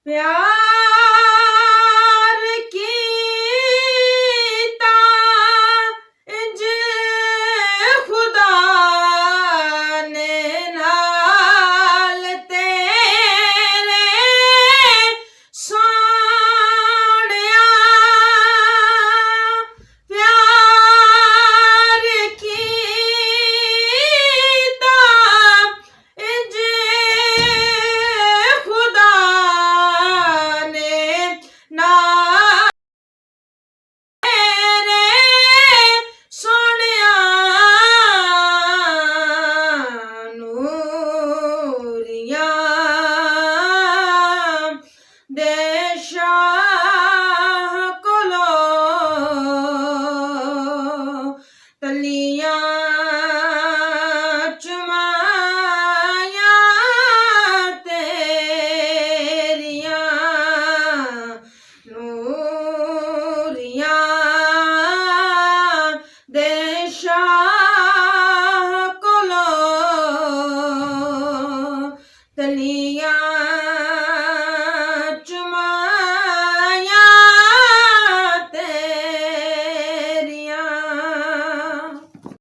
प्यार कीता इंज खुदा ने नाल तेरे सोहणिया प्यार कीता इंज खुदा ने नाल तेरे सोहणिया ਨੂਰੀਆਂ ਦੇ ਸ਼ਾਹ ਕੋਲੋਂ ਤਲੀਆਂ ਚੁਮਾਈਆਂ ਤੇਰੀਆਂ ਨੂਰੀਆਂ ਦੇ ਸ਼ਾਹ ਕੋਲੋਂ ਤਲੀਆਂ